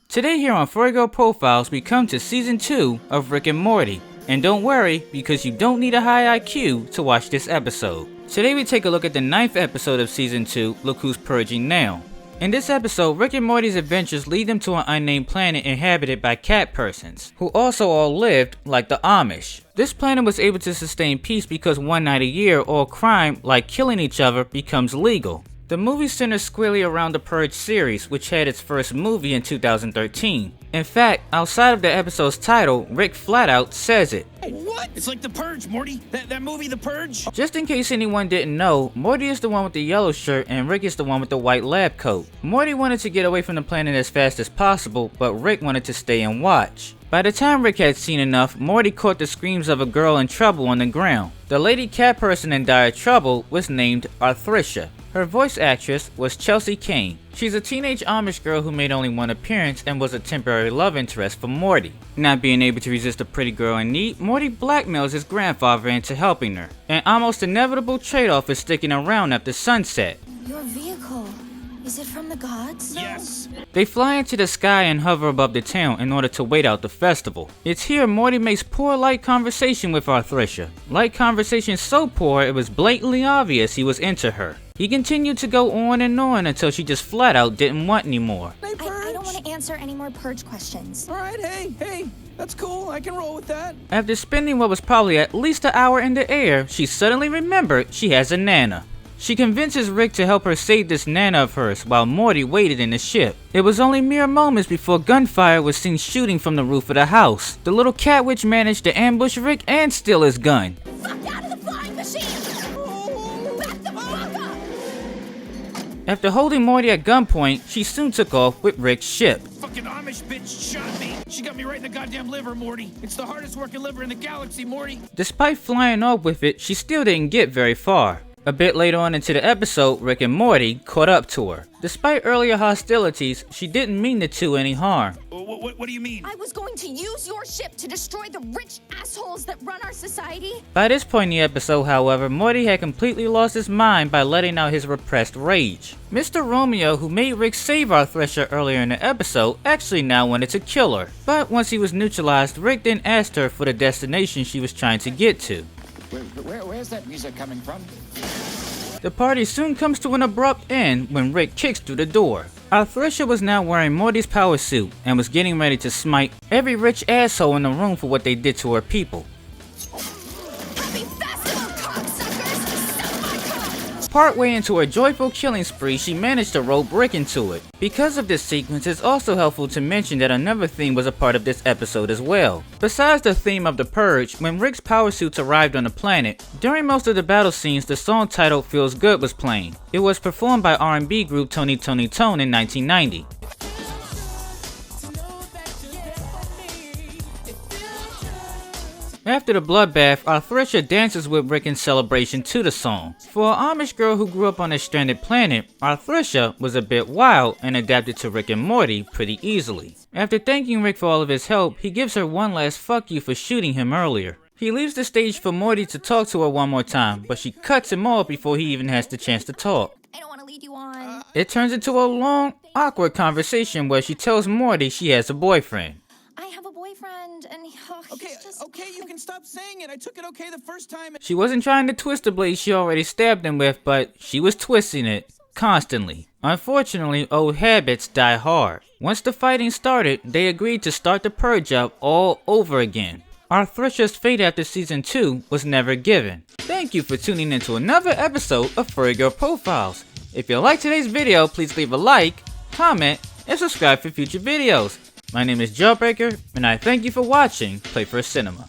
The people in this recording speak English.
Today here on Furry Profiles, we come to Season 2 of Rick and Morty. And don't worry, because you don't need a high IQ to watch this episode. Today we take a look at the 9th episode of Season 2, Look Who's Purging Now. In this episode, Rick and Morty's adventures lead them to an unnamed planet inhabited by cat persons, who also all lived like the Amish. This planet was able to sustain peace because one night a year, all crime, like killing each other, becomes legal. The movie centers squarely around the Purge series, which had its first movie in 2013. In fact, outside of the episode's title, Rick flat out says it. What? It's like The Purge, Morty. That movie, The Purge? Just in case anyone didn't know, Morty is the one with the yellow shirt and Rick is the one with the white lab coat. Morty wanted to get away from the planet as fast as possible, but Rick wanted to stay and watch. By the time Rick had seen enough, Morty caught the screams of a girl in trouble on the ground. The lady cat person in dire trouble was named Arthricia. Her voice actress was Chelsea Kane. She's a teenage Amish girl who made only one appearance and was a temporary love interest for Morty. Not being able to resist a pretty girl in need, Morty blackmails his grandfather into helping her. An almost inevitable trade-off is sticking around after sunset. Your vehicle, is it from the gods? Yes. They fly into the sky and hover above the town in order to wait out the festival. It's here Morty makes poor light conversation with Arthricia. Light conversation so poor it was blatantly obvious he was into her. He continued to go on and on until she just flat out didn't want any more. I don't want to answer any more Purge questions. Alright, hey, that's cool. I can roll with that. After spending what was probably at least an hour in the air, she suddenly remembered she has a Nana. She convinces Rick to help her save this Nana of hers while Morty waited in the ship. It was only mere moments before gunfire was seen shooting from the roof of the house. The little cat witch managed to ambush Rick and steal his gun. Fuck out of the flying machine! Back the fuck up! After holding Morty at gunpoint, she soon took off with Rick's ship. Fucking Amish bitch shot me. She got me right in the goddamn liver, Morty. It's the hardest working liver in the galaxy, Morty. Despite flying off with it, she still didn't get very far. A bit later on into the episode, Rick and Morty caught up to her. Despite earlier hostilities, she didn't mean the two any harm. What do you mean? I was going to use your ship to destroy the rich assholes that run our society. By this point in the episode, however, Morty had completely lost his mind by letting out his repressed rage. Mr. Romeo, who made Rick save Arthricia earlier in the episode, actually now wanted to kill her. But once he was neutralized, Rick then asked her for the destination she was trying to get to. Where's that music coming from? The party soon comes to an abrupt end when Rick kicks through the door. Arthricia was now wearing Morty's power suit and was getting ready to smite every rich asshole in the room for what they did to her people. Happy festival, cocksuckers! Suck my cock! Partway into her joyful killing spree, she managed to rope Rick into it. Because of this sequence, it's also helpful to mention that another theme was a part of this episode as well. Besides the theme of the Purge, when Rick's power suits arrived on the planet, during most of the battle scenes, the song titled Feels Good was playing. It was performed by R&B group Toni in 1990. After the bloodbath, Arthricia dances with Rick in celebration to the song. For an Amish girl who grew up on a stranded planet, Arthricia was a bit wild and adapted to Rick and Morty pretty easily. After thanking Rick for all of his help, he gives her one last fuck you for shooting him earlier. He leaves the stage for Morty to talk to her one more time, but she cuts him off before he even has the chance to talk. I don't want to lead you on. It turns into a long, awkward conversation where she tells Morty she has a boyfriend. I have a boyfriend, and Okay, you can stop saying it. I took it okay the first time. She wasn't trying to twist the blade she already stabbed him with, but she was twisting it constantly. Unfortunately, old habits die hard. Once the fighting started, they agreed to start the Purge up all over again. Arthricia's fate after Season 2 was never given. Thank you for tuning into another episode of Furry Girl Profiles. If you liked today's video, please leave a like, comment, and subscribe for future videos. My name is Jawbreaker, and I thank you for watching Playfur Cinema.